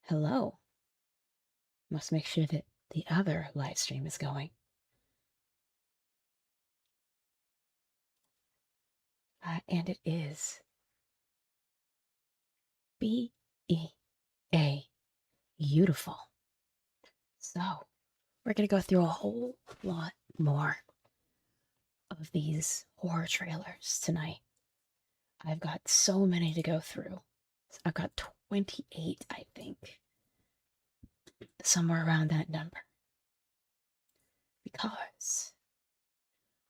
Hello. Must make sure that the other live stream is going. And it is B-E-A. Beautiful. So, we're going to go through a whole lot more of these horror trailers tonight. I've got so many to go through. I've got 28, I think. Somewhere around that number. Because,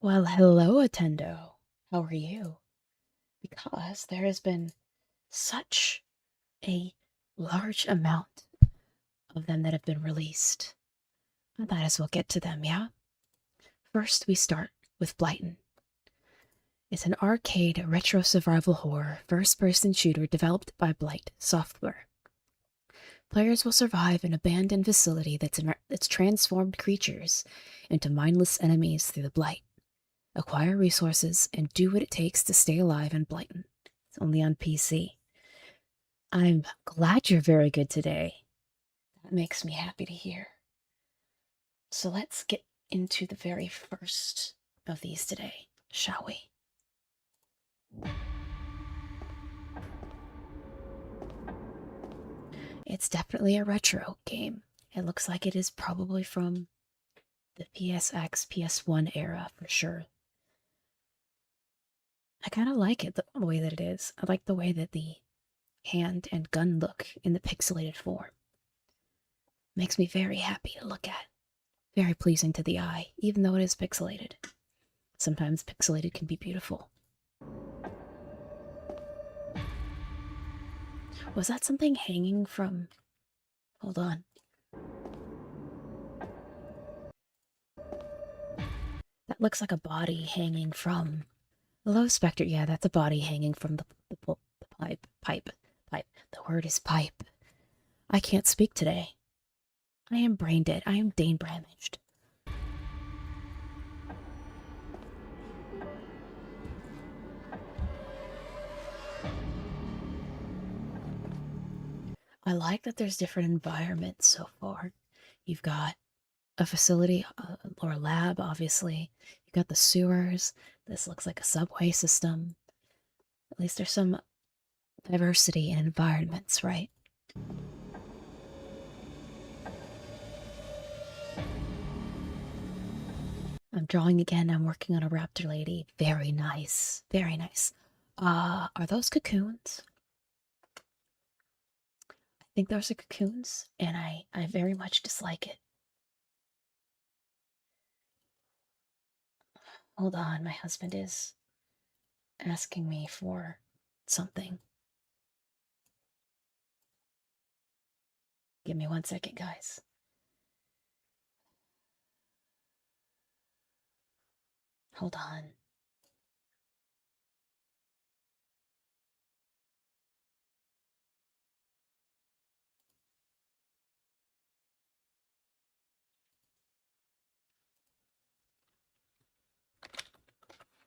well, hello, Attendo. How are you? Because there has been such a large amount of them that have been released. I might as well get to them, yeah? First, we start with Blighton. It's an arcade retro survival horror first-person shooter developed by Blight Software. Players will survive an abandoned facility that's transformed creatures into mindless enemies through the Blight. Acquire resources and do what it takes to stay alive in Blighton. It's only on PC. I'm glad you're very good today. That makes me happy to hear. So let's get into the very first of these today, shall we? It's definitely a retro game. It looks like it is probably from the PSX, PS1 era for sure. I kind of like it the way that it is. I like the way that the hand and gun look in the pixelated form. Makes me very happy to look at. Very pleasing to the eye, even though it is pixelated. Sometimes pixelated can be beautiful. Was that something hanging from... Hold on. That looks like a body hanging from... Hello, Spectre. Yeah, that's a body hanging from the pipe. The word is pipe. I can't speak today. I am brain dead. I am Dane damaged. I like that there's different environments so far. You've got a facility or a lab, obviously. You've got the sewers. This looks like a subway system. At least there's some diversity in environments, right? I'm drawing again. I'm working on a raptor lady. Very nice. Very nice. Are those cocoons? I think those are cocoons, and I very much dislike it. Hold on, my husband is asking me for something. Give me 1 second, guys. Hold on.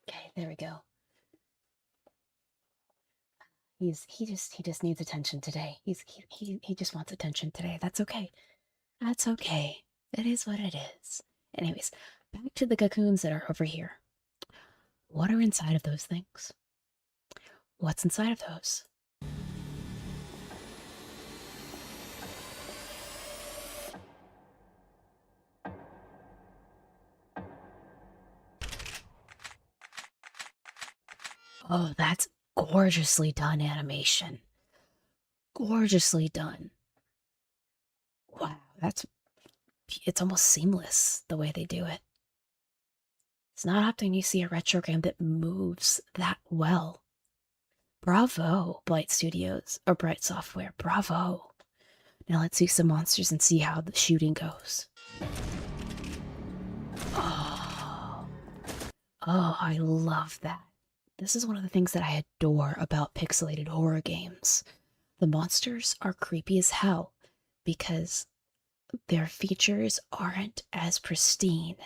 Okay, there we go. He just needs attention today. He just wants attention today. That's okay. That's okay. It is what it is. Anyways, back to the cocoons that are over here. What are inside of those things? What's inside of those? Oh, that's gorgeously done animation. Gorgeously done. Wow, it's almost seamless the way they do it. It's not often you see a retro game that moves that well. Bravo, Blight Studios, or Bright Software, bravo. Now let's see some monsters and see how the shooting goes. Oh, I love that. This is one of the things that I adore about pixelated horror games. The monsters are creepy as hell because their features aren't as pristine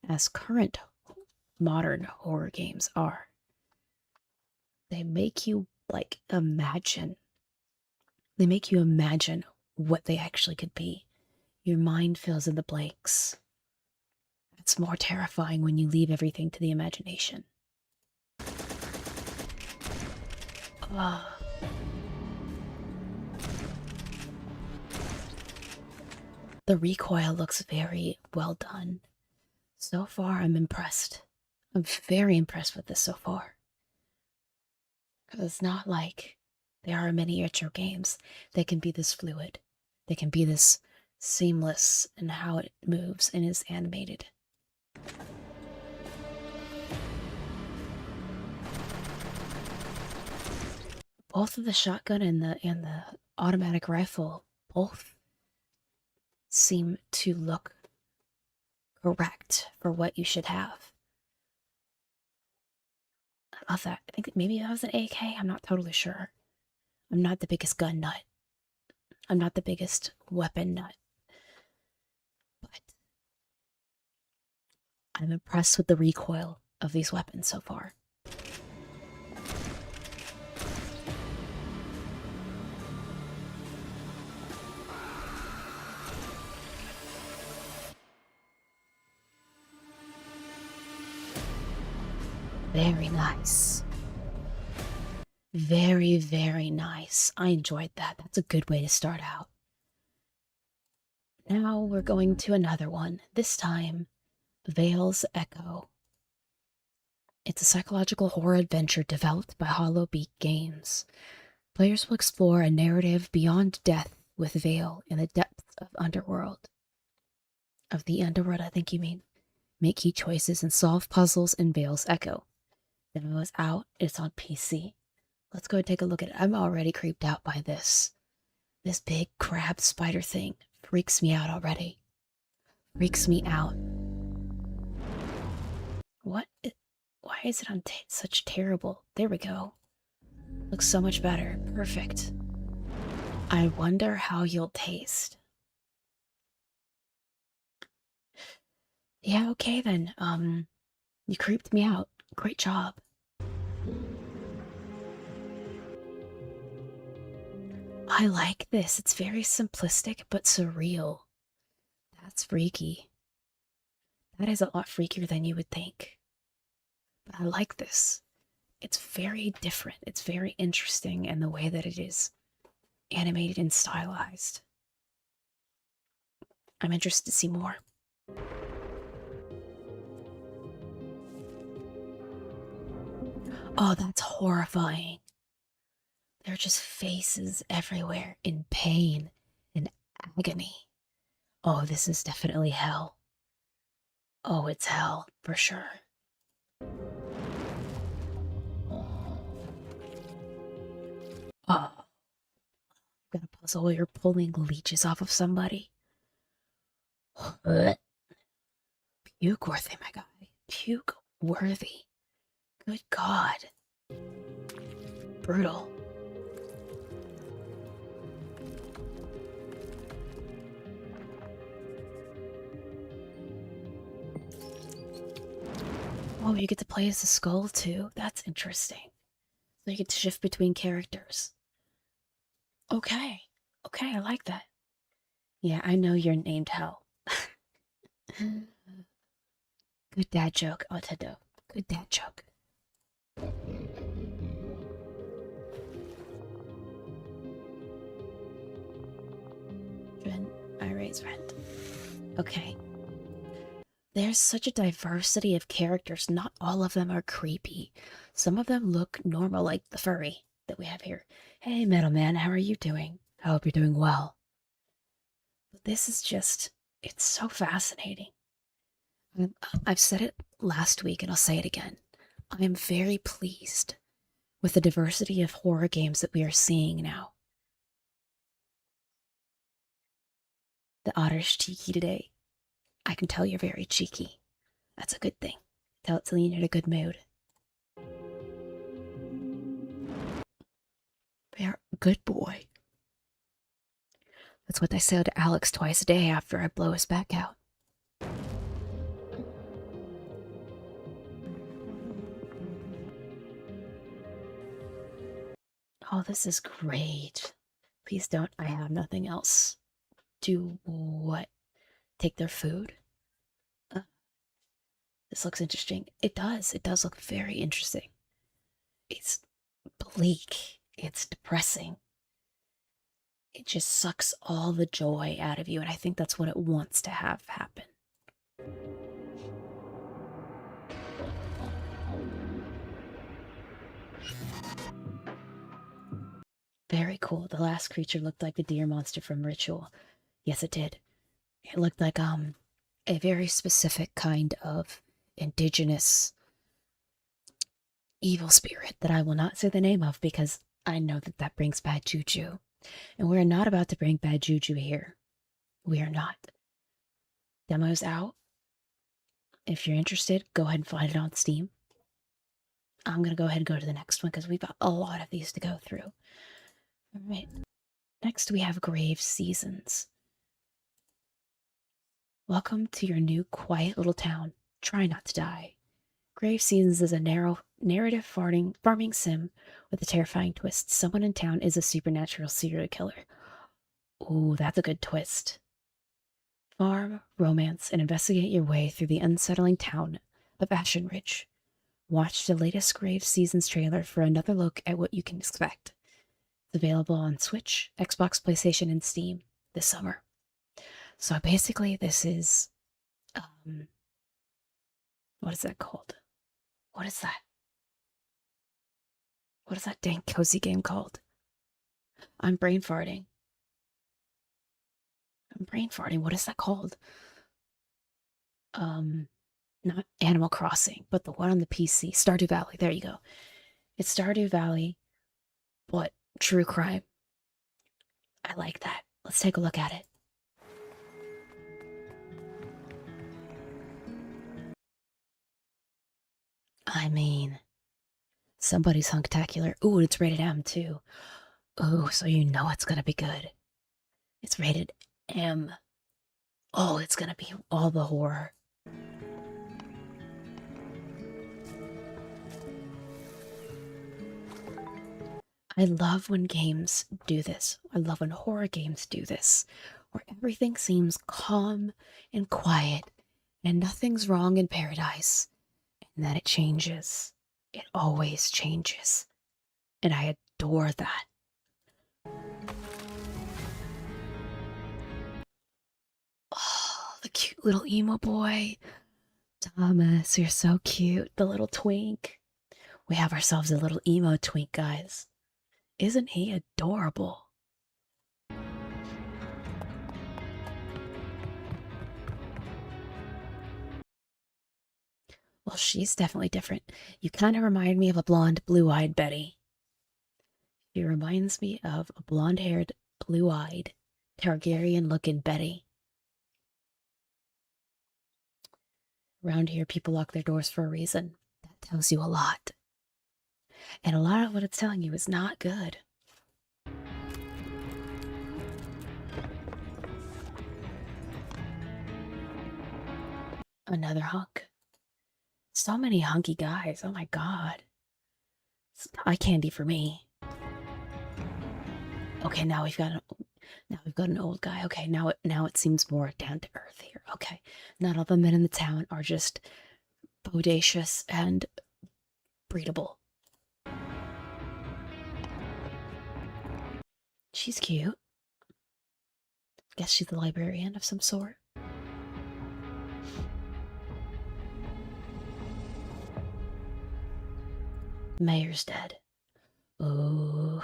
as current modern horror games are. They make you imagine. They make you imagine what they actually could be. Your mind fills in the blanks. It's more terrifying when you leave everything to the imagination. Ugh. The recoil looks very well done. So far, I'm impressed. I'm very impressed with this so far. Because it's not like there are many retro games that can be this fluid. They can be this seamless in how it moves and is animated. Both of the shotgun and the automatic rifle both seem to look correct for what you should have. I love that. I think maybe that was an AK. I'm not totally sure. I'm not the biggest gun nut. I'm not the biggest weapon nut. But I'm impressed with the recoil of these weapons so far. Very nice. Very, very nice. I enjoyed that. That's a good way to start out. Now we're going to another one. This time, Vale's Echo. It's a psychological horror adventure developed by Hollow Beak Games. Players will explore a narrative beyond death with Vale in the depths of the underworld, I think you mean. Make key choices and solve puzzles in Vale's Echo. Demo is out. It's on PC. Let's go and take a look at it. I'm already creeped out by this. This big crab spider thing freaks me out already. Freaks me out. What? Why is it on such terrible? There we go. Looks so much better. Perfect. I wonder how you'll taste. Yeah, okay then. You creeped me out. Great job. I like this. It's very simplistic but surreal. That's freaky. That is a lot freakier than you would think. But I like this. It's very different. It's very interesting in the way that it is animated and stylized. I'm interested to see more. Oh, that's horrifying. There are just faces everywhere in pain and agony. Oh, this is definitely hell. Oh, it's hell, for sure. Oh, got a puzzle where you're pulling leeches off of somebody. Puke worthy, my guy. Puke worthy. Good God. Brutal. Oh, you get to play as the skull too? That's interesting. So you get to shift between characters. Okay. Okay, I like that. Yeah, I know you're named Hell. Good dad joke, Otedo. Good dad joke. I raise rent. Okay. There's such a diversity of characters. Not all of them are creepy. Some of them look normal, like the furry that we have here. Hey, Metal Man, how are you doing? I hope you're doing well. But this is just, it's so fascinating. I've said it last week and I'll say it again. I am very pleased with the diversity of horror games that we are seeing now. The otter's cheeky today. I can tell you're very cheeky. That's a good thing. Tell it to lean in a good mood. Bear, good boy. That's what I say to Alex twice a day after I blow his back out. Oh, this is great. Please don't. I have nothing else. Do what? Take their food? Uh, this looks interesting. It does. It does look very interesting. It's bleak. It's depressing. It just sucks all the joy out of you, and I think that's what it wants to have happen. Very cool. The last creature looked like the deer monster from Ritual. Yes, it did. It looked like a very specific kind of indigenous evil spirit that I will not say the name of because I know that that brings bad juju. And we're not about to bring bad juju here. We are not. Demo's out. If you're interested, go ahead and find it on Steam. I'm going to go ahead and go to the next one because we've got a lot of these to go through. All right. Next, we have Grave Seasons. Welcome to your new quiet little town. Try not to die. Grave Seasons is a narrative farming sim with a terrifying twist. Someone in town is a supernatural serial killer. Ooh, that's a good twist. Farm, romance, and investigate your way through the unsettling town of Ashen Ridge. Watch the latest Grave Seasons trailer for another look at what you can expect. It's available on Switch, Xbox, PlayStation, and Steam this summer. So basically, this is, what is that called? What is that? What is that dang cozy game called? I'm brain farting. What is that called? Not Animal Crossing, but the one on the PC. Stardew Valley. There you go. It's Stardew Valley, but true crime. I like that. Let's take a look at it. I mean, somebody's hunktacular. Ooh, it's rated M too. Ooh, so you know it's gonna be good. It's rated M. Oh, it's gonna be all the horror. I love when games do this. I love when horror games do this, where everything seems calm and quiet and nothing's wrong in paradise, and then it changes. It always changes. And I adore that. Oh, the cute little emo boy. Thomas, you're so cute. The little twink. We have ourselves a little emo twink, guys. Isn't he adorable? Well, she's definitely different. You kind of remind me of a blonde, blue-eyed Betty. She reminds me of a blonde-haired, blue-eyed, Targaryen-looking Betty. Around here, people lock their doors for a reason. That tells you a lot. And a lot of what it's telling you is not good. Another hunk. So many hunky guys. Oh my god. It's eye candy for me. Okay, now we've got an old guy. Okay, now it seems more down to earth here. Okay, not all the men in the town are just bodacious and breedable. She's cute. Guess she's a librarian of some sort. Mayor's dead. Ooh,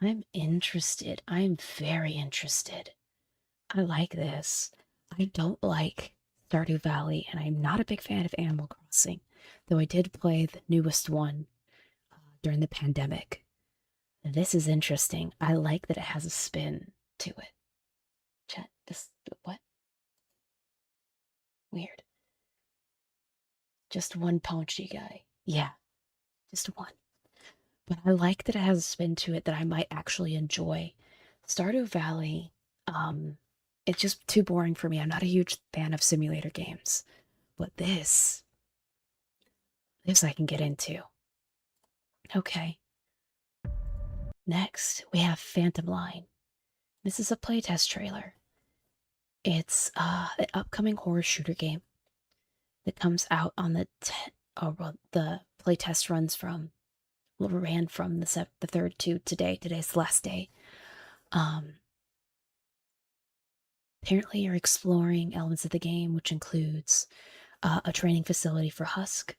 I'm interested. I'm very interested. I like this. I don't like Stardew Valley, and I'm not a big fan of Animal Crossing, though I did play the newest one during the pandemic. This is interesting. I like that it has a spin to it. Chat, this, what? Weird. Just one paunchy guy. Yeah, just one. But I like that it has a spin to it that I might actually enjoy. Stardew Valley, it's just too boring for me. I'm not a huge fan of simulator games. But this I can get into. Okay. Next, we have Phantom Line. This is a playtest trailer. It's an upcoming horror shooter game that comes out on the playtest ran from the third to today. Today's the last day. Apparently, you're exploring elements of the game, which includes a training facility for Husk,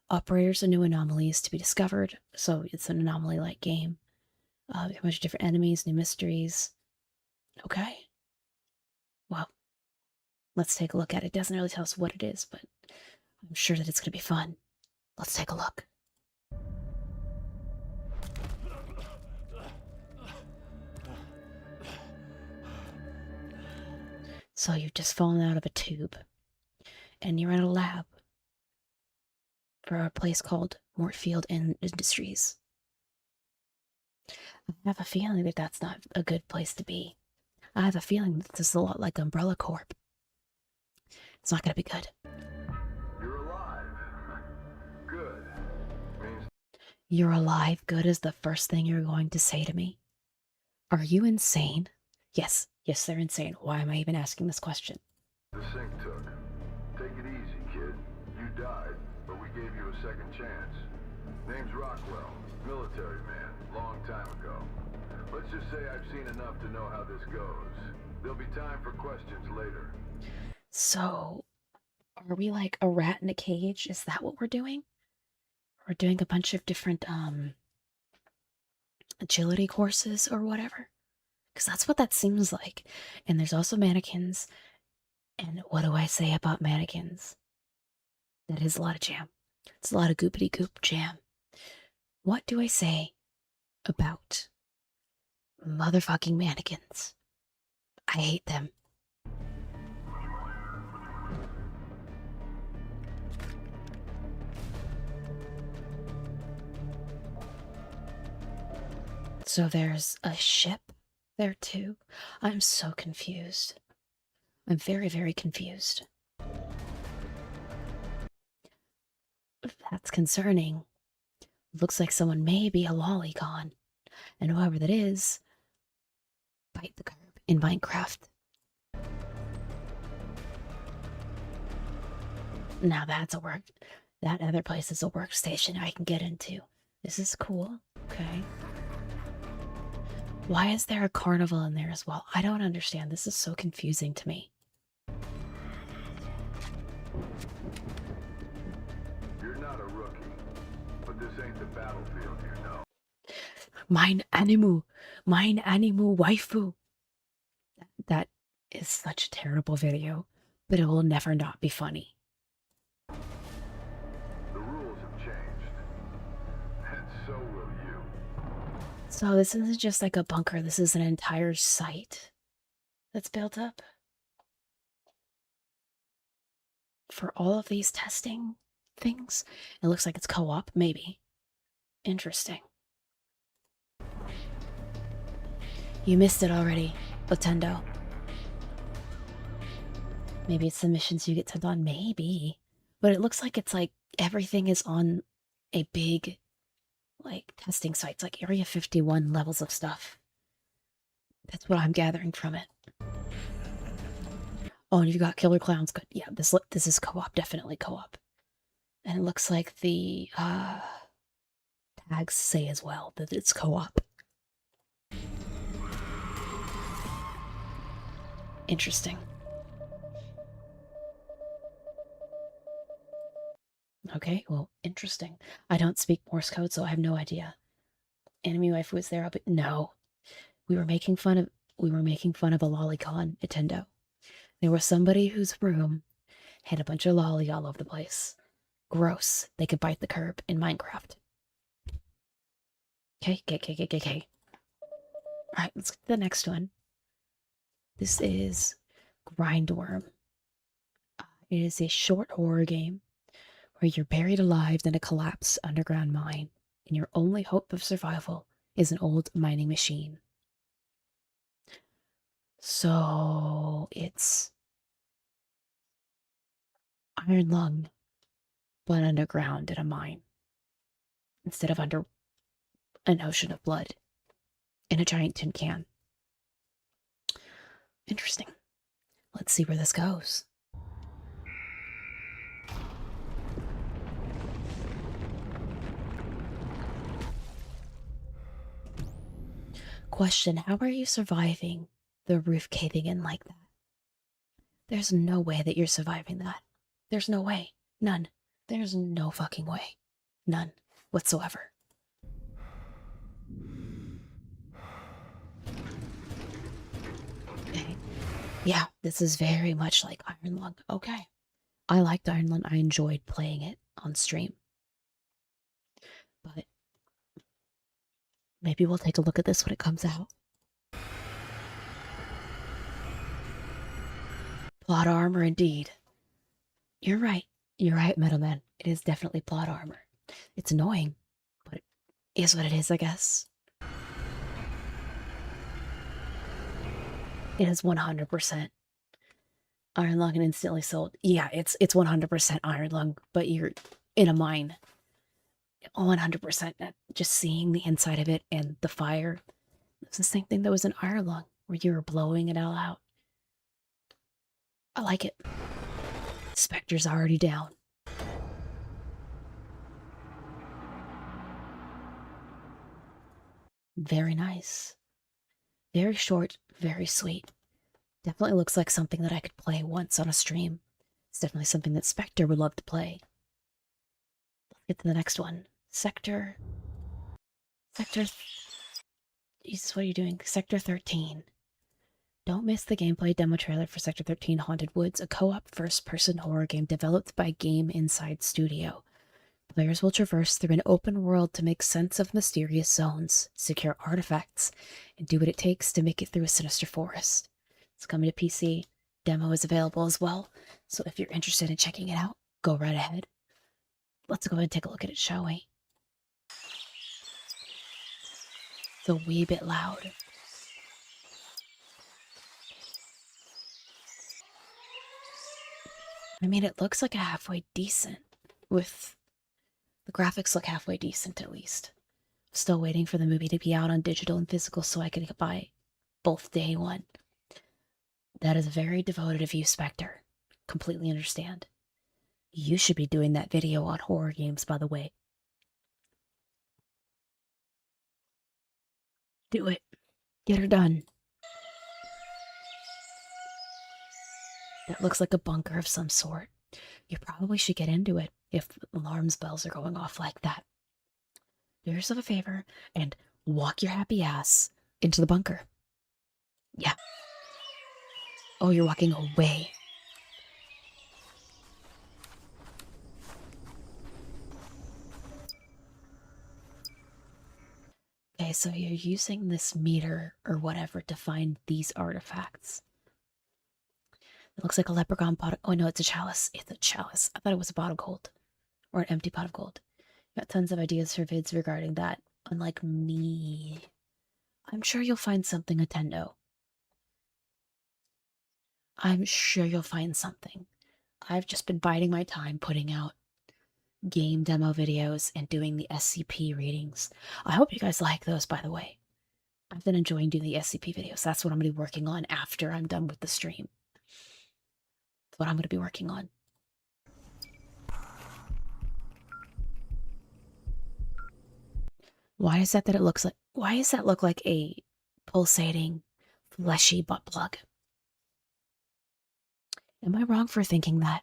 operators and new anomalies to be discovered. So it's an anomaly-like game. A bunch of different enemies, new mysteries. Okay. Well, let's take a look at it. It doesn't really tell us what it is, but I'm sure that it's going to be fun. Let's take a look. So you've just fallen out of a tube, and you're in a lab for a place called Mortfield Industries. I have a feeling that that's not a good place to be. I have a feeling that this is a lot like Umbrella Corp. It's not going to be good. You're alive. Good. Means You're alive, good is the first thing you're going to say to me. Are you insane? Yes, they're insane. Why am I even asking this question? the sync took. Take it easy, kid. You died, but we gave you a second chance. Name's Rockwell. Military man. Long time ago. Let's just say I've seen enough to know how this goes. There'll be time for questions later. So, are we like a rat in a cage? Is that what we're doing? We're doing a bunch of different, agility courses or whatever? Because that's what that seems like. And there's also mannequins. And what do I say about mannequins? That is a lot of jam. It's a lot of goopity goop jam. What do I say about motherfucking mannequins? I hate them. So there's a ship there too. I'm so confused. I'm very, very confused. That's concerning. Looks like someone may be a lolicon. And whoever that is, bite the curb in Minecraft. Now that's a work. That other place is a workstation I can get into. This is cool. Okay. Why is there a carnival in there as well? I don't understand. This is so confusing to me. You're not a rookie, but this ain't the battlefield, you know. Mein animu waifu. That is such a terrible video, but it will never not be funny. The rules have changed, and so will you. So this isn't just like a bunker, this is an entire site that's built up for all of these testing things. It looks like it's co-op, maybe. Interesting. You missed it already, Otendo. Maybe it's the missions you get sent on, maybe. But it looks like it's like everything is on a big, like, testing site. It's like Area 51 levels of stuff. That's what I'm gathering from it. Oh, and you've got killer clowns. Good. Yeah, this is co-op, definitely co-op. And it looks like the tags say as well that it's co-op. Interesting. Okay, well, interesting. I don't speak Morse code, so I have no idea. Enemy wife was there, but no. We were making fun of a lolicon, Nintendo. There was somebody whose room had a bunch of lolly all over the place. Gross. They could bite the curb in Minecraft. Okay. Alright, let's get to the next one. This is Grindworm. It is a short horror game where you're buried alive in a collapsed underground mine, and your only hope of survival is an old mining machine. So it's Iron Lung, but underground in a mine instead of under an ocean of blood. in a giant tin can. Interesting. Let's see where this goes. Question: how are you surviving the roof caving in like that? There's no way that you're surviving that. There's no way. None. There's no fucking way. None whatsoever. Okay. Yeah, this is very much like Iron Lung. Okay. I liked Iron Lung. I enjoyed playing it on stream. But maybe we'll take a look at this when it comes out. Plot armor indeed. You're right. You're right, Metalman. It is definitely plot armor. It's annoying, but it is what it is, I guess. It is 100% Iron Lung and instantly sold. Yeah, it's 100% Iron Lung, but you're in a mine. 100%. Just seeing the inside of it and the fire. It's the same thing that was in Iron Lung, where you were blowing it all out. I like it. Spectre's already down. Very nice. Very short, very sweet. Definitely looks like something that I could play once on a stream. It's definitely something that Spectre would love to play. Let's get to the next one. Sector. Jesus, what are you doing? Sector 13. Don't miss the gameplay demo trailer for Sector 13 Haunted Woods, a co-op first-person horror game developed by Game Inside Studio. Players will traverse through an open world to make sense of mysterious zones, secure artifacts, and do what it takes to make it through a sinister forest. It's coming to PC. Demo is available as well, so if you're interested in checking it out, go right ahead. Let's go ahead and take a look at it, shall we? It's a wee bit loud. I mean, it looks like a halfway decent. With the graphics look halfway decent at least. Still waiting for the movie to be out on digital and physical so I can buy both day one. That is very devoted of you, Spectre. Completely understand. You should be doing that video on horror games, by the way. Do it. Get her done. That looks like a bunker of some sort. You probably should get into it if alarms bells are going off like that. Do yourself a favor and walk your happy ass into the bunker. Yeah. Oh, you're walking away. Okay, so you're using this meter or whatever to find these artifacts. It looks like a leprechaun pot. Oh no, it's a chalice. It's a chalice. I thought it was a pot of gold. Or an empty pot of gold. Got tons of ideas for vids regarding that. Unlike me. I'm sure you'll find something, Nintendo. I'm sure you'll find something. I've just been biding my time putting out game demo videos and doing the SCP readings. I hope you guys like those, by the way. I've been enjoying doing the SCP videos. That's what I'm going to be working on after I'm done with the stream. That's what I'm going to be working on. Why is that it looks like... Why does that look like a pulsating, fleshy butt plug? Am I wrong for thinking that?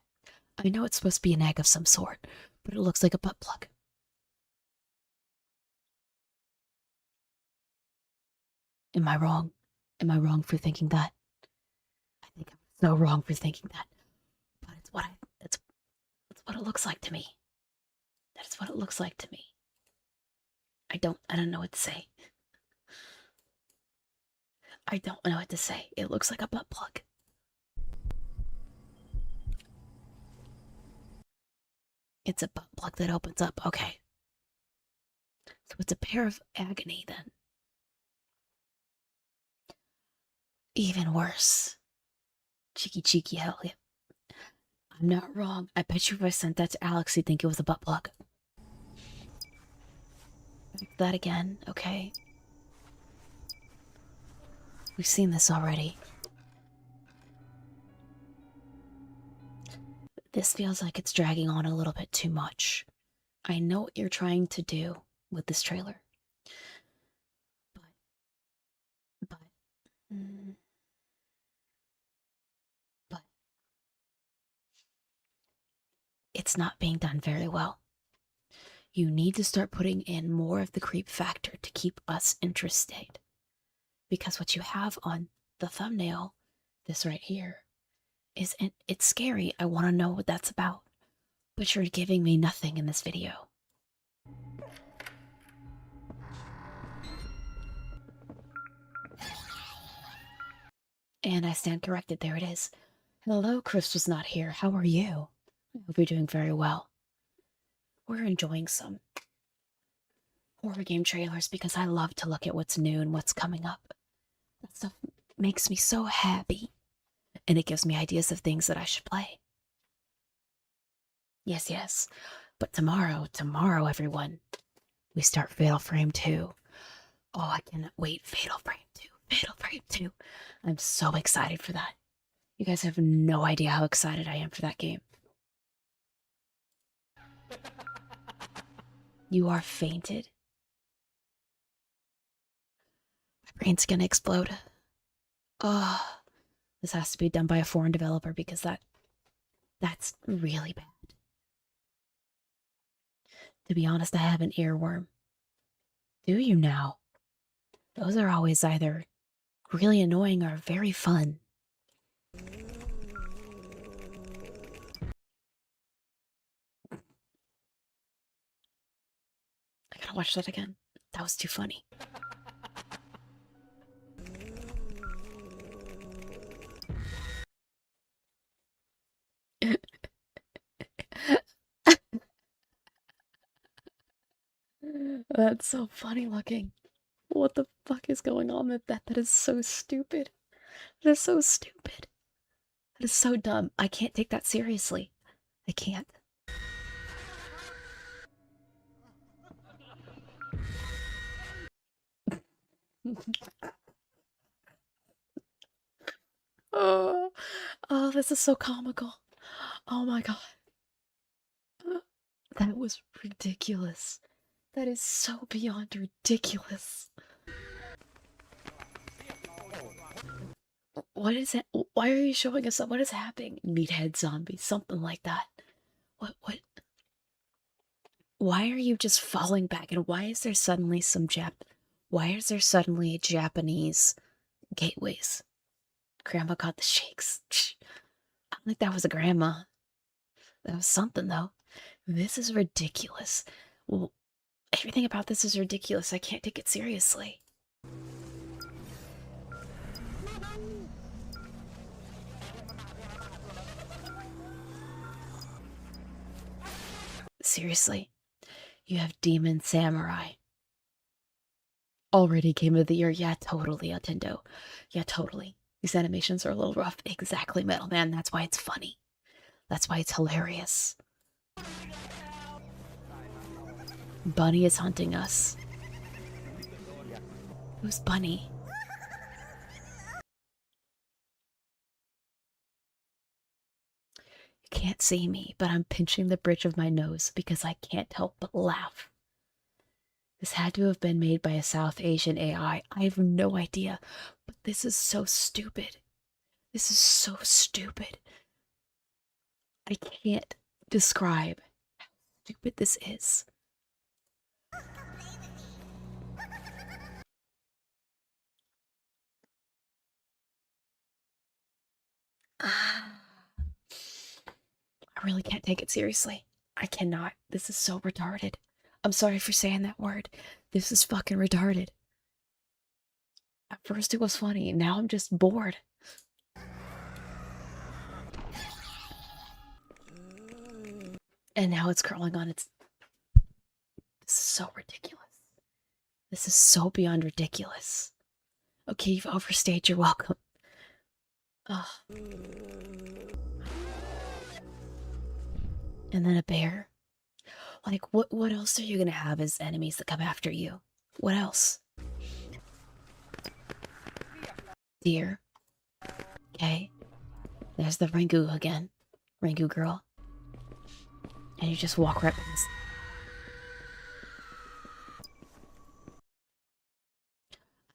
I know it's supposed to be an egg of some sort, but it looks like a butt plug. Am I wrong? Am I wrong for thinking that? I think I'm so wrong for thinking that. But it's what that's what it looks like to me. That's what it looks like to me. I don't know what to say. I don't know what to say. It looks like a butt plug. It's a butt plug that opens up. Okay. So it's a pair of agony then. Even worse. Cheeky hell yeah. I'm not wrong. I bet you if I sent that to Alex, he'd think it was a butt plug. Back that again, okay. We've seen this already. This feels like it's dragging on a little bit too much. I know what you're trying to do with this trailer. But, mm, but it's not being done very well. You need to start putting in more of the creep factor to keep us interested. Because what you have on the thumbnail, this right here, it's scary. I want to know what that's about. But you're giving me nothing in this video. And I stand corrected. There it is. Hello, Chris was not here. How are you? I hope you're doing very well. We're enjoying some horror game trailers because I love to look at what's new and what's coming up. That stuff makes me so happy. And it gives me ideas of things that I should play. Yes, yes. But tomorrow, everyone, we start Fatal Frame 2. Oh, I cannot wait. Fatal Frame 2. Fatal Frame 2. I'm so excited for that. You guys have no idea how excited I am for that game. You are fainted. My brain's gonna explode. Oh, this has to be done by a foreign developer because that's really bad. To be honest, I have an earworm. Do you now? Those are always either really annoying or very fun. I gotta watch that again. That was too funny. That's so funny looking. What the fuck is going on with that? That is so stupid. That is so stupid. That is so dumb. I can't take that seriously. I can't. Oh, oh, this is so comical. Oh my god. That was ridiculous. That is so beyond ridiculous. What is it? Why are you showing us that? What is happening? Meathead zombie, something like that. What? Why are you just falling back? And why is there suddenly why is there suddenly Japanese gateways? Grandma got the shakes. I don't think that was a grandma. That was something, though. This is ridiculous. Well, everything about this is ridiculous. I can't take it seriously. Seriously. You have Demon Samurai. Already Game of the Year. Yeah, totally, Nintendo. Yeah, totally. These animations are a little rough. Exactly, Metal Man. That's why it's funny. That's why it's hilarious. Bunny is hunting us. Who's Bunny? You can't see me, but I'm pinching the bridge of my nose because I can't help but laugh. This had to have been made by a South Asian AI. I have no idea, but this is so stupid. This is so stupid. I can't describe how stupid this is. I really can't take it seriously. I cannot. This is so retarded. I'm sorry for saying that word. This is fucking retarded. At first it was funny, now I'm just bored. And now it's crawling on its... This is so ridiculous. This is so beyond ridiculous. Okay, you've overstayed your welcome. Ugh. And then a bear. Like, what else are you gonna have as enemies that come after you? What else? deer. Okay. There's the Ringu again. Ringu girl. And you just walk right past.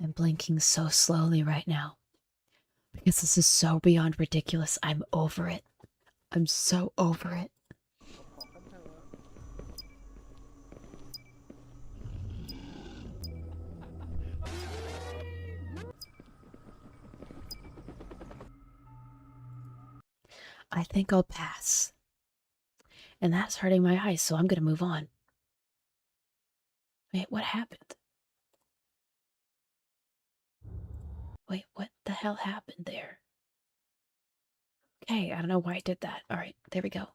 I'm blinking so slowly right now. Because this is so beyond ridiculous. I'm over it. I'm so over it. I think I'll pass. And that's hurting my eyes, so I'm gonna move on. Wait, what happened? Wait, what the hell happened there? Okay, I don't know why I did that. Alright, there we go.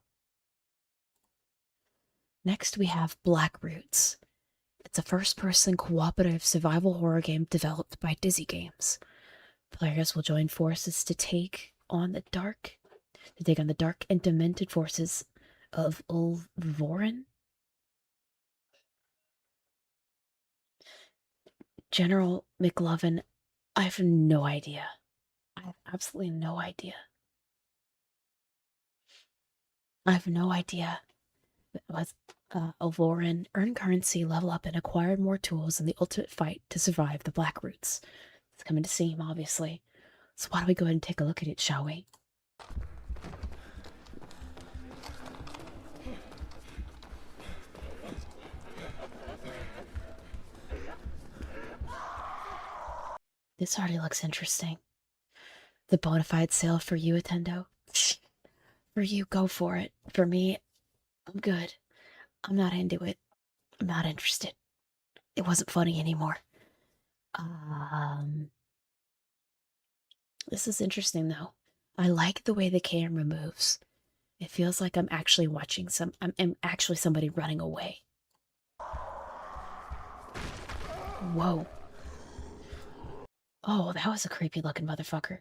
Next, we have Black Roots. It's a first-person cooperative survival horror game developed by Dizzy Games. Players will join forces to take on the dark and demented forces of Ulvoran. General McLovin, I have no idea. I have absolutely no idea. I have no idea. Was Ulvoran earn currency, level up, and acquire more tools in the ultimate fight to survive the Black Roots. It's coming to see him, obviously. So why don't we go ahead and take a look at it, shall we? This already looks interesting. The bona fide sale for you, Attendo. For you, go for it. For me, I'm good. I'm not into it. I'm not interested. It wasn't funny anymore. This is interesting though. I like the way the camera moves. It feels like I'm actually watching I'm actually somebody running away. Whoa. Oh, that was a creepy looking motherfucker.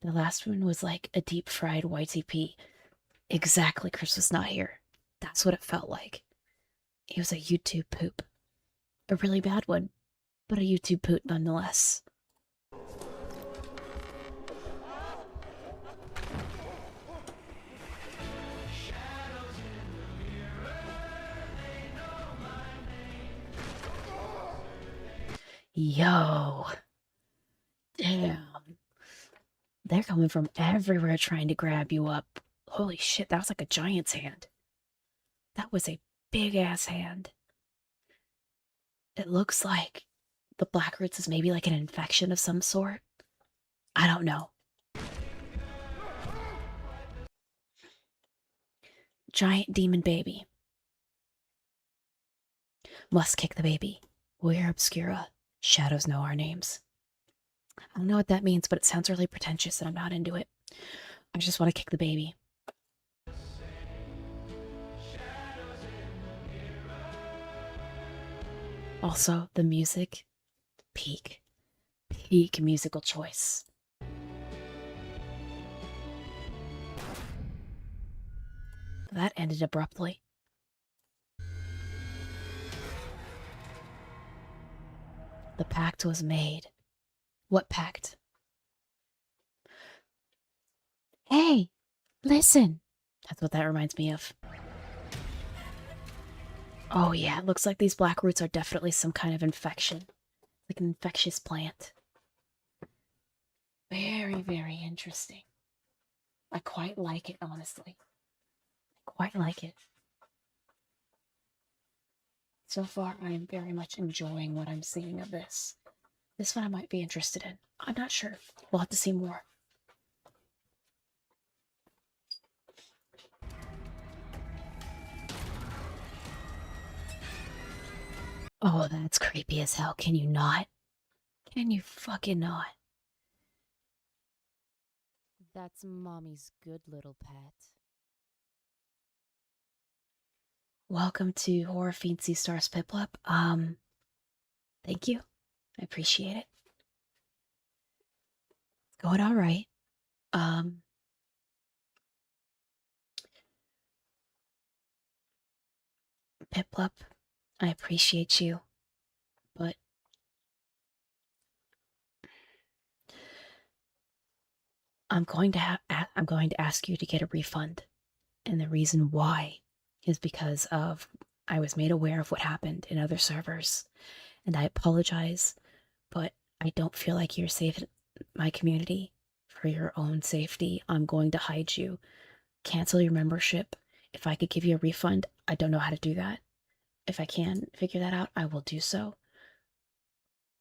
The last one was like a deep fried YTP. Exactly, Chris was not here. That's what it felt like. It was a YouTube poop. A really bad one, but a YouTube poop nonetheless. Yo. Damn. They're coming from everywhere trying to grab you up. Holy shit, that was like a giant's hand. That was a big ass hand. It looks like the Black Roots is maybe like an infection of some sort. I don't know. Giant demon baby. Must kick the baby. We're obscura. Shadows know our names. I don't know what that means, but it sounds really pretentious and I'm not into it. I just want to kick the baby. Also, the music. Peak. Peak musical choice. That ended abruptly. The pact was made. What pact? Hey, listen. That's what that reminds me of. Oh yeah, it looks like these black roots are definitely some kind of infection. Like an infectious plant. Very, very interesting. I quite like it, honestly. I quite like it. So far, I am very much enjoying what I'm seeing of this. This one I might be interested in. I'm not sure. We'll have to see more. Oh, that's creepy as hell. Can you not? Can you fucking not? That's mommy's good little pet. Welcome to Horror Fiendcy Stars Piplup. Thank you. I appreciate it. It's going all right. Piplup, I appreciate you, but I'm going to ask you to get a refund. And the reason why is because of I was made aware of what happened in other servers, and I apologize, but I don't feel like you're safe in my community. For your own safety, I'm going to hide you, cancel your membership. If I could give you a refund, I don't know how to do that. If I can figure that out, I will do so.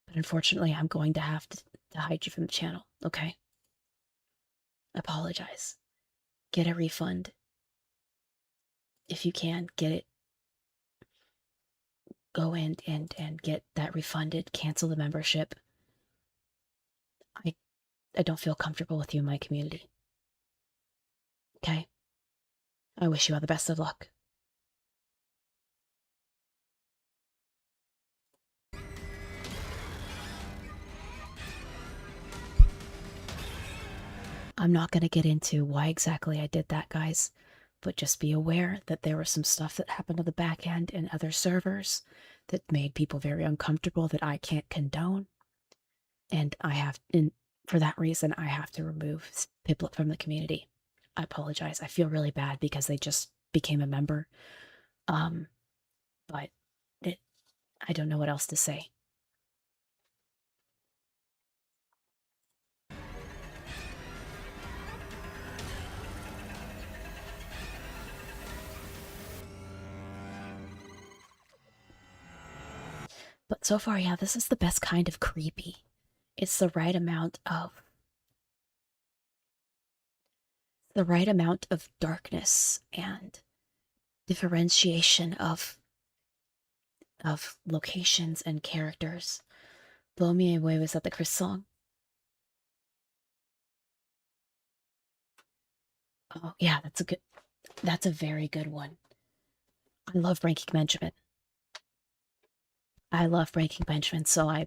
But unfortunately, I'm going to have to hide you from the channel, okay? Apologize. Get a refund. If you can, get it. Go in and get that refunded. Cancel the membership. I I don't feel comfortable with you in my community. Okay? I wish you all the best of luck. I'm not going to get into why exactly I did that, guys, but just be aware that there was some stuff that happened on the back end in other servers that made people very uncomfortable that I can't condone. And for that reason, I have to remove Piplet from the community. I apologize. I feel really bad because they just became a member. Um, but I don't know what else to say. But so far, yeah, this is the best kind of creepy. It's the right amount of darkness and differentiation of locations and characters. Blow Me Away, was that the Chris song? Oh yeah, that's a very good one. I love Breaking Benjamin. I love Breaking Benjamin, so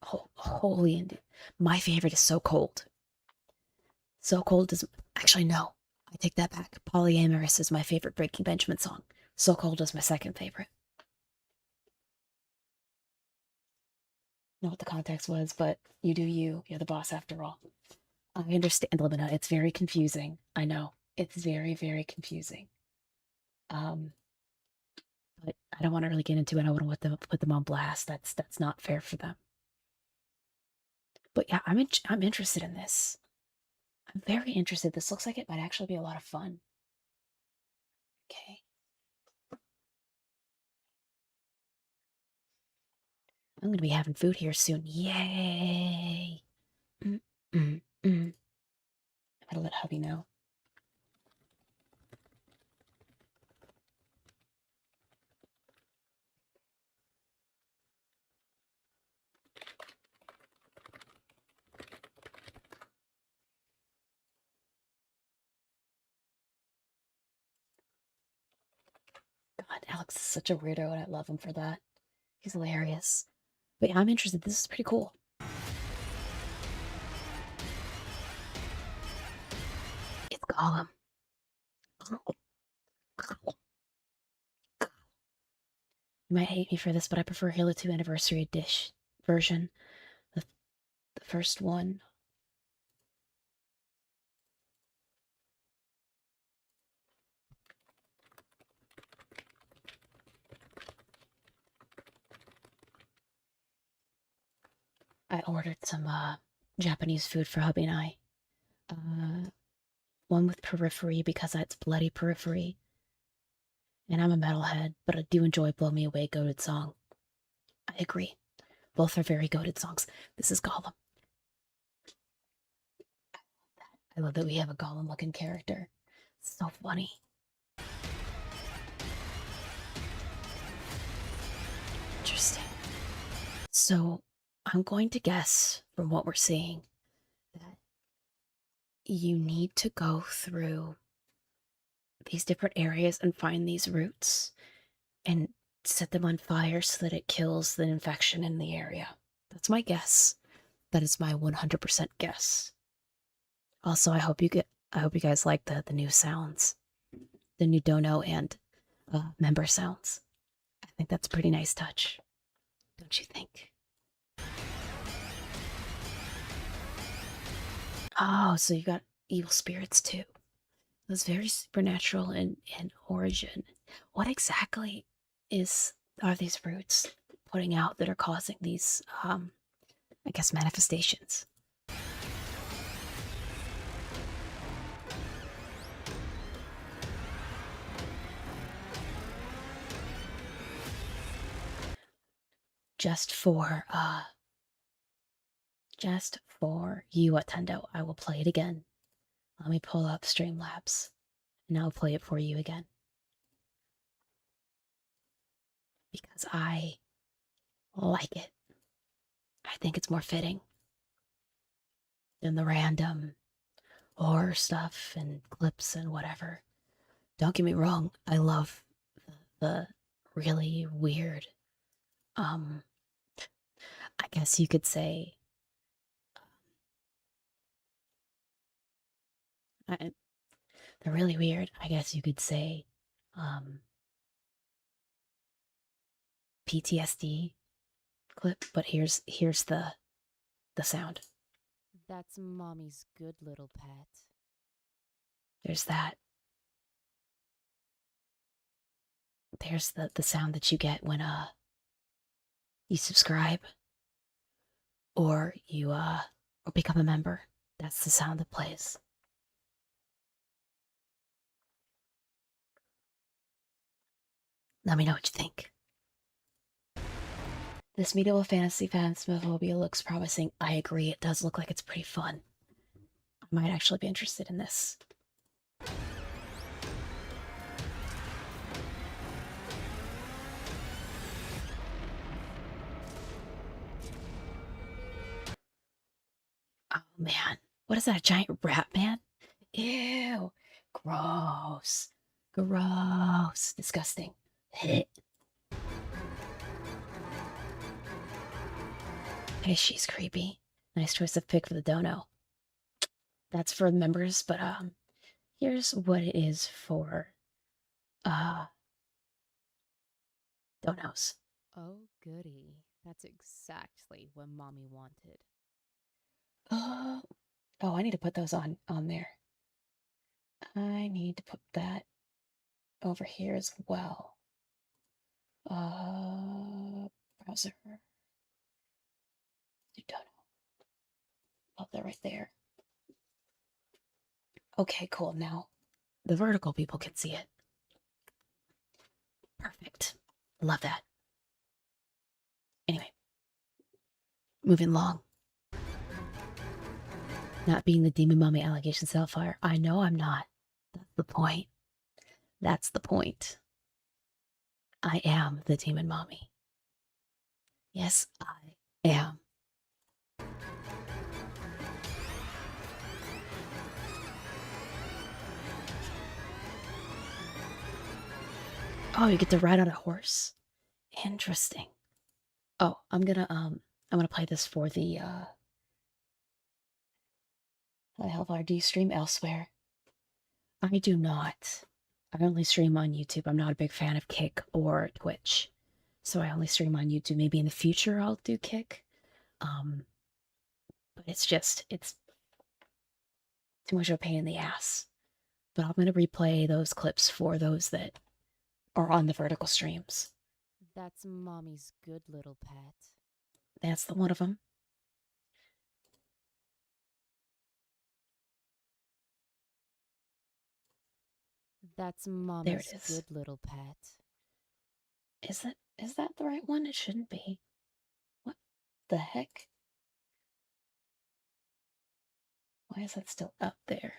holy, my favorite is So Cold. So Cold is, actually, no, I take that back. Polyamorous is my favorite Breaking Benjamin song. So Cold is my second favorite. Know what the context was, but you do you. You're the boss after all. I understand, Limina. It's very confusing. I know. It's very, very confusing. Um, but I don't want to really get into it. I don't want to put them on blast. That's not fair for them. But yeah, I'm interested in this. I'm very interested. This looks like it might actually be a lot of fun. Okay. I'm gonna be having food here soon. Yay! Mm, mm, mm. I gotta let hubby know. God, Alex is such a weirdo, and I love him for that. He's hilarious. But yeah, I'm interested. This is pretty cool. It's Gollum. You might hate me for this, but I prefer Halo 2 Anniversary Dish version. The first one. I ordered some Japanese food for hubby and I. One with periphery because it's bloody periphery. And I'm a metalhead, but I do enjoy Blow Me Away goated song. I agree. Both are very goated songs. This is Gollum. I love that we have a Gollum looking character. It's so funny. Interesting. So I'm going to guess from what we're seeing that you need to go through these different areas and find these roots and set them on fire so that it kills the infection in the area. That's my guess. That is my 100% guess. Also, I hope you guys like the new sounds, the new dono and member sounds. I think that's a pretty nice touch, don't you think? Oh, so you got evil spirits too. That's very supernatural in origin. What exactly are these roots putting out that are causing these I guess manifestations? Just for you, Attendo, I will play it again. Let me pull up Streamlabs and I'll play it for you again. Because I like it. I think it's more fitting than the random horror stuff and clips and whatever. Don't get me wrong, I love the really weird, um, I guess you could say, I, they're really weird, I guess you could say, um, PTSD clip, but here's the sound. That's Mommy's good little pet. There's that. There's the sound that you get when you subscribe or you or become a member. That's the sound that plays. Let me know what you think. This medieval fantasy phasmophobia looks promising. I agree, it does look like it's pretty fun. I might actually be interested in this. Oh man, what is that, a giant rat man? Ew, gross. Gross, disgusting. Hey, she's creepy. Nice choice of pick for the dono. That's for members, but here's what it is for donos. Oh, goody. That's exactly what Mommy wanted. Oh, I need to put those on there. I need to put that over here as well. Browser. Dono. Love that right there. Okay, cool. Now the vertical people can see it. Perfect. Love that. Anyway, moving along. Not being the demon mommy allegations Hellfire. I know I'm not. That's the point. That's the point. I am the demon mommy. Yes, I am. Oh, you get to ride on a horse? Interesting. Oh, I'm gonna play this for the Hellfire. Do you stream elsewhere? I do not. I only stream on YouTube. I'm not a big fan of Kick or Twitch. So I only stream on YouTube. Maybe in the future I'll do Kick. But it's too much of a pain in the ass. But I'm gonna replay those clips for those that are on the vertical streams. That's Mommy's good little pet. That's the one of them. That's There Mommy's it is. good little pet. Is that the right one? It shouldn't be. What the heck? Why is that still up there?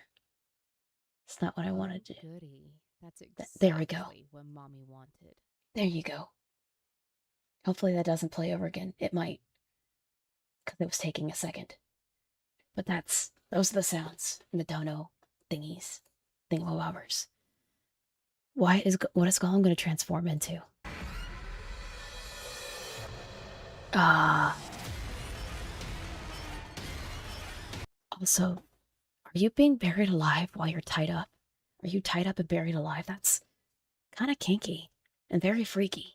It's not what I wanted to do. Goody. That's exactly There we go. what Mommy wanted. There you go. Hopefully that doesn't play over again. It might, because it was taking a second. But those are the sounds in the dono thingies, thingamabobbers. What is Gollum going to transform into? Also, are you being buried alive while you're tied up? Are you tied up and buried alive? That's kind of kinky and very freaky.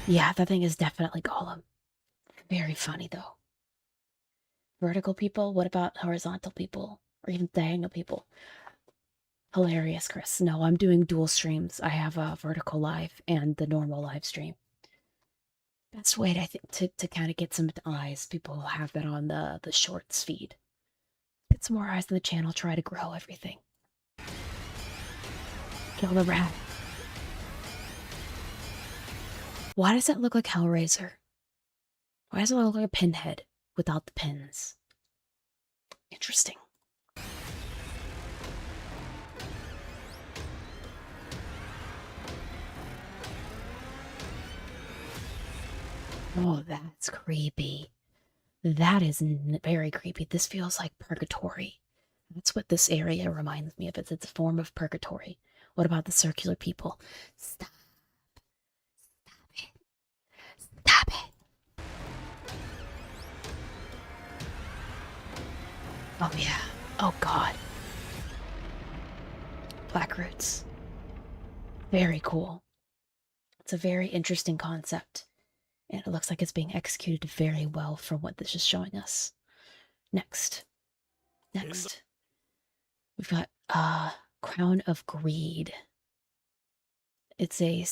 Yeah, that thing is definitely Gollum. Very funny, though. Vertical people? What about horizontal people? Or even diagonal people? Hilarious, Chris. No, I'm doing dual streams. I have a vertical live and the normal live stream. Best way to, I think to kind of get some eyes. People will have that on the shorts feed. Get some more eyes on the channel. Try to grow everything. Kill the rat. Why does that look like Hellraiser? Why does it look like a pinhead without the pins? Interesting. Oh, that's creepy. That is very creepy. This feels like purgatory. That's what this area reminds me of. It's a form of purgatory. What about the circular people? Stop. Stop it. Stop it. Oh, yeah. Oh, God. Black roots. Very cool. It's a very interesting concept. And it looks like it's being executed very well from what this is showing us. Next. We've got Crown of Greed. It's a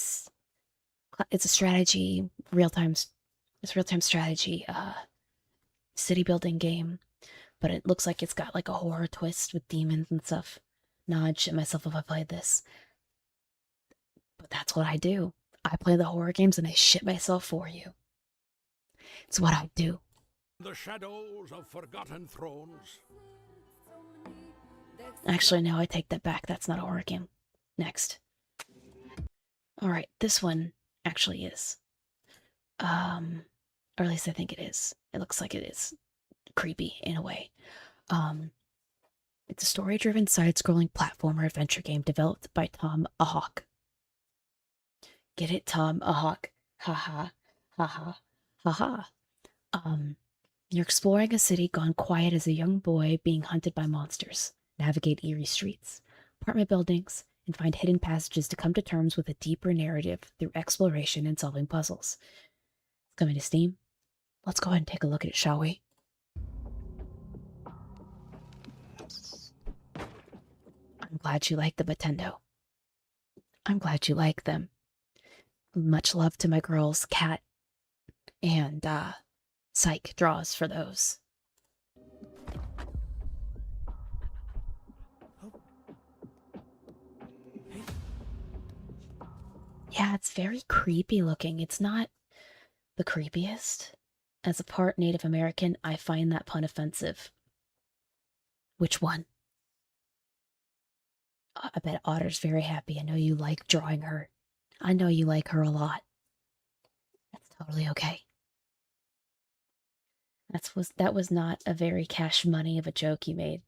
strategy, real-time strategy city building game, but it looks like it's got like a horror twist with demons and stuff. Nah, I'd shit myself if I played this. But that's what I do. I play the horror games and I shit myself for you. It's what I do. The shadows of forgotten thrones. Actually, no, I take that back. That's not a horror game. Next. Alright, this one actually is. Or at least I think it is. It looks like it is creepy in a way. It's a story-driven side-scrolling platformer adventure game developed by Tom Ahawk. Get it, Tom Ahawk? Haha. Haha. Haha. You're exploring a city gone quiet as a young boy being hunted by monsters. Navigate eerie streets, apartment buildings, and find hidden passages to come to terms with a deeper narrative through exploration and solving puzzles. It's coming to Steam. Let's go ahead and take a look at it, shall we? I'm glad you like the Nintendo. I'm glad you like them. Much love to my girls, Kat and Psych draws for those. Yeah, it's very creepy looking. It's not the creepiest. As a part Native American, I find that pun offensive. Which one? I bet Otter's very happy. I know you like drawing her. I know you like her a lot. That's totally okay. That was not a very cash money of a joke you made.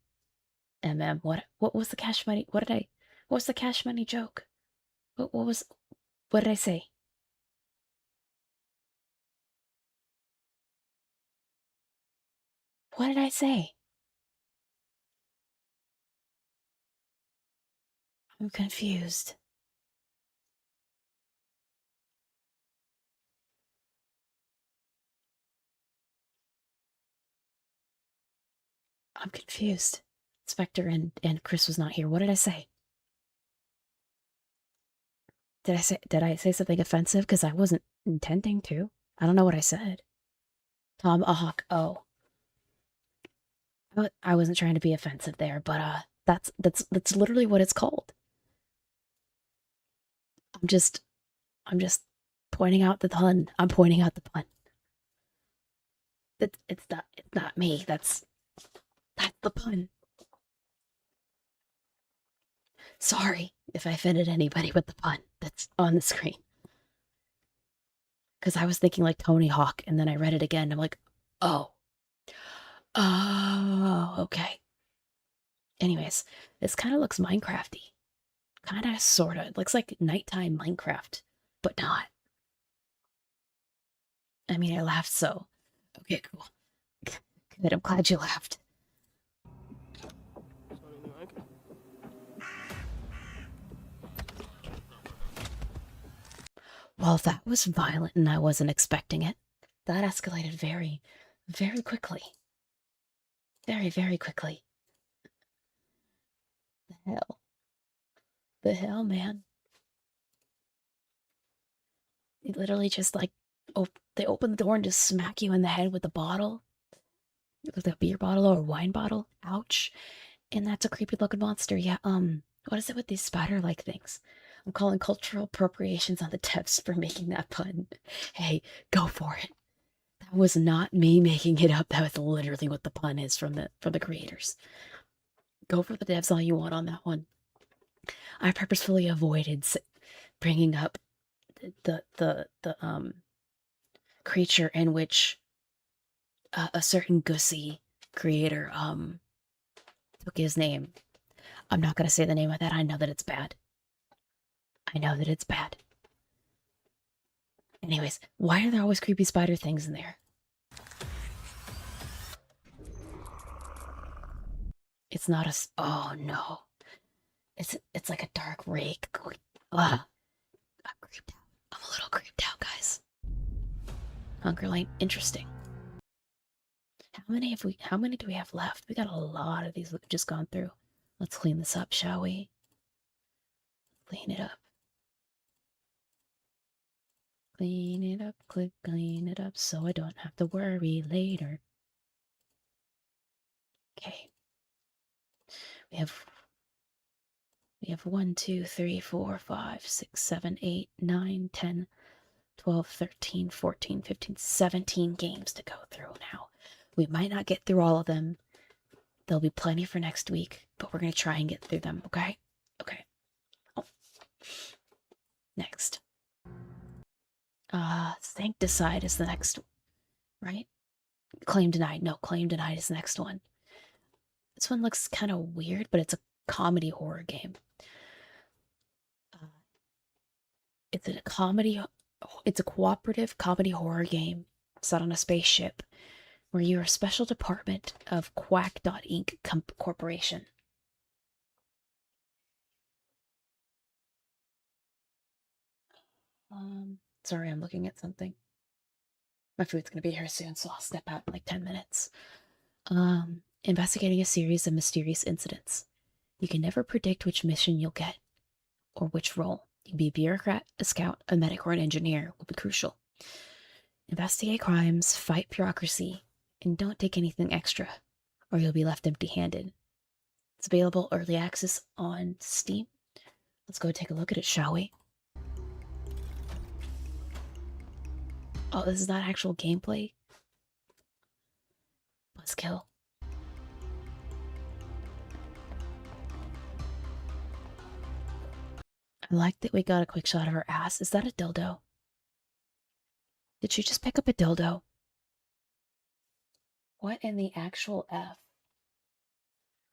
What was the cash money? What was the cash money joke? What did I say? What did I say? I'm confused. I'm confused. Spectre and Chris was not here. What did I say? Did I say something offensive? Because I wasn't intending to. I don't know what I said. Tom Ahawk. Oh. I wasn't trying to be offensive there, but that's literally what it's called. I'm just pointing out the pun. I'm pointing out the pun. It's not me. That's the pun. Sorry if I offended anybody with the pun that's on the screen. Because I was thinking like Tony Hawk, and then I read it again, and I'm like, oh. Oh, okay. Anyways, this kind of looks Minecrafty. Kind of, sort of. It looks like nighttime Minecraft, but not. I mean, I laughed, so. Okay, cool. Good, I'm glad you laughed. Well, that was violent and I wasn't expecting it. That escalated very, very quickly. Very, very quickly. The hell? The hell, man? They literally just like, they open the door and just smack you in the head with a bottle. With a beer bottle or a wine bottle. Ouch. And that's a creepy looking monster. Yeah, what is it with these spider-like things? I'm calling cultural appropriations on the devs for making that pun. Hey, go for it. That was not me making it up. That was literally what the pun is from the creators. Go for the devs all you want on that one. I purposefully avoided bringing up the creature in which a certain Gussie creator took his name. I'm not gonna say the name of that. I know that it's bad. I know that it's bad. Anyways, why are there always creepy spider things in there? It's not a. Oh no. It's like a dark rake. Ugh. I'm creeped out. I'm a little creeped out, guys. Hunger Light, interesting. How many do we have left? We got a lot of these that we've just gone through. Let's clean this up, shall we? Clean it up. Clean it up, clean it up so I don't have to worry later. Okay. We have 1, 2, 3, 4, 5, 6, 7, 8, 9, 10, 12, 13, 14, 15, 17 games to go through now. We might not get through all of them. There'll be plenty for next week, but we're going to try and get through them, okay? Okay. Oh. Next. Sancticide is the next, right? Claim denied. No, claim denied is the next one. This one looks kind of weird, but it's a comedy horror game. It's a cooperative comedy horror game set on a spaceship where you're a special department of Quack Inc. Corporation. Sorry, I'm looking at something. My food's gonna be here soon, so I'll step out in like 10 minutes. Investigating a series of mysterious incidents. You can never predict which mission you'll get, or which role. You can be a bureaucrat, a scout, a medic, or an engineer will be crucial. Investigate crimes, fight bureaucracy, and don't take anything extra, or you'll be left empty-handed. It's available early access on Steam. Let's go take a look at it, shall we? Oh, this is not actual gameplay. Buzzkill. I like that we got a quick shot of her ass. Is that a dildo? Did she just pick up a dildo? What in the actual F?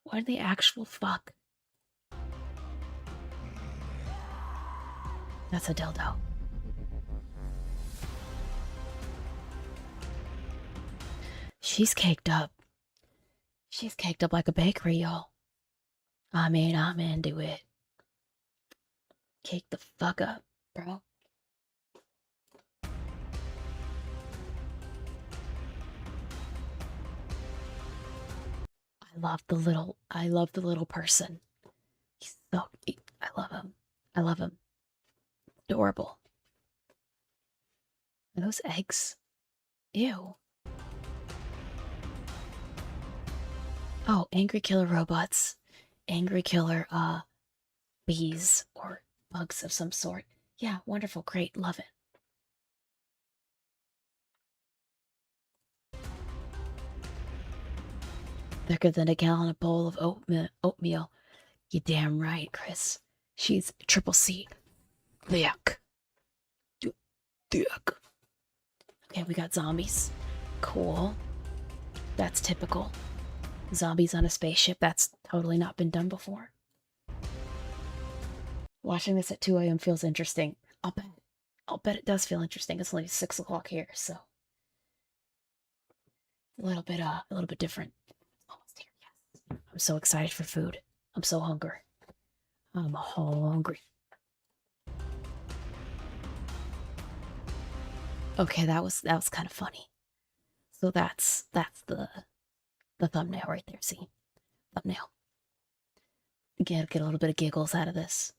What in the actual fuck? That's a dildo. She's caked up. She's caked up like a bakery, y'all. I'm into it. Cake the fuck up, bro. I love the little person. He's so, I love him. I love him. Adorable. Are those eggs? Ew. Oh, angry killer robots. Angry killer, bees or bugs of some sort. Yeah, wonderful, great, love it. Thicker than a gallon of bowl of oatmeal. You damn right, Chris. She's triple C. Thick. Thick. Okay, we got zombies. Cool. That's typical. Zombies on a spaceship, that's totally not been done before. Watching this at 2 a.m. feels interesting. I'll bet it does feel interesting. It's only 6 o'clock here, so a little bit different. Almost here, yes. I'm so excited for food. I'm so hungry. I'm hungry. Okay, that was kind of funny. So that's the thumbnail right there. See, thumbnail. Get a little bit of giggles out of this.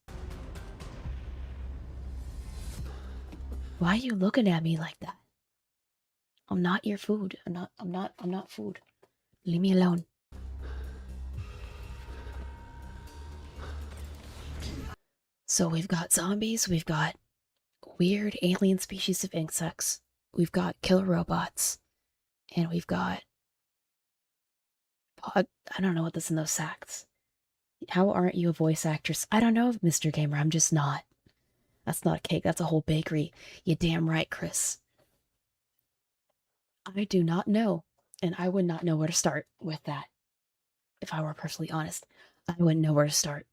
Why are you looking at me like that? I'm not your food. I'm not food. Leave me alone. So we've got zombies, we've got weird alien species of insects, we've got killer robots, and we've got I don't know what this in those sacks. How aren't you a voice actress? I don't know, Mr. Gamer, I'm just not. That's not a cake, that's a whole bakery. You damn right, Chris. I do not know, and I would not know where to start with that. If I were perfectly honest, I wouldn't know where to start.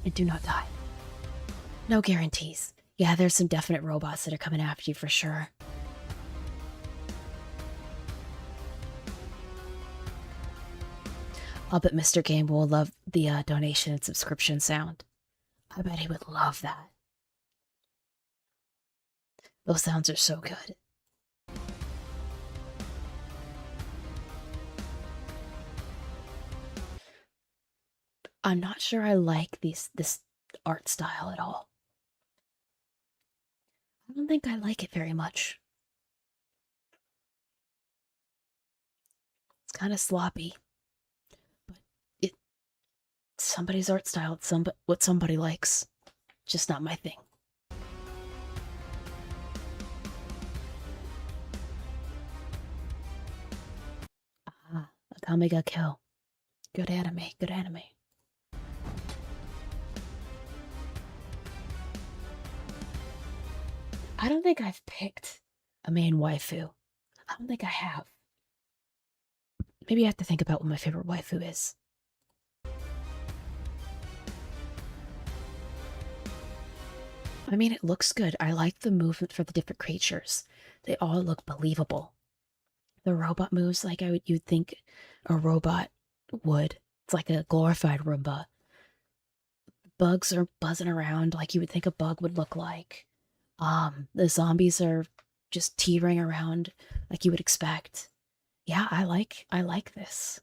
And do not die. No guarantees. Yeah, there's some definite robots that are coming after you for sure. I'll bet Mr. Game will love the donation and subscription sound. I bet he would love that. Those sounds are so good. I'm not sure I like this art style at all. I don't think I like it very much. It's kind of sloppy. But it's somebody's art style. It's what somebody likes. Just not my thing. Ah, Akame ga Kill. Good anime, good anime. I don't think I've picked a main waifu. I don't think I have. Maybe I have to think about what my favorite waifu is. I mean, it looks good. I like the movement for the different creatures. They all look believable. The robot moves like you'd think a robot would. It's like a glorified Roomba. Bugs are buzzing around like you would think a bug would look like. The zombies are just teetering around like you would expect. Yeah, I like this.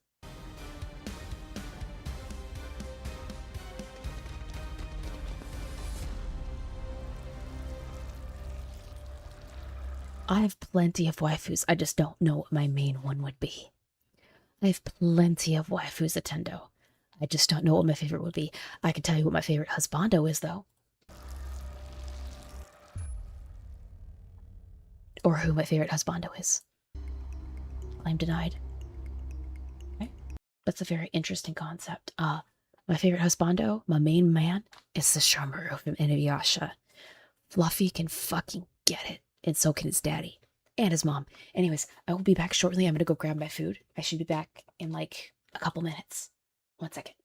I have plenty of waifus. I just don't know what my main one would be. I have plenty of waifus, Attendo. I just don't know what my favorite would be. I can tell you what my favorite husbando is, though. Or who my favorite husbando is. Claim denied. Okay. That's a very interesting concept. My favorite husbando, my main man, is Sesshomaru from Inuyasha. Fluffy can fucking get it, and so can his daddy. And his mom. Anyways, I will be back shortly. I'm gonna go grab my food. I should be back in like a couple minutes. 1 second.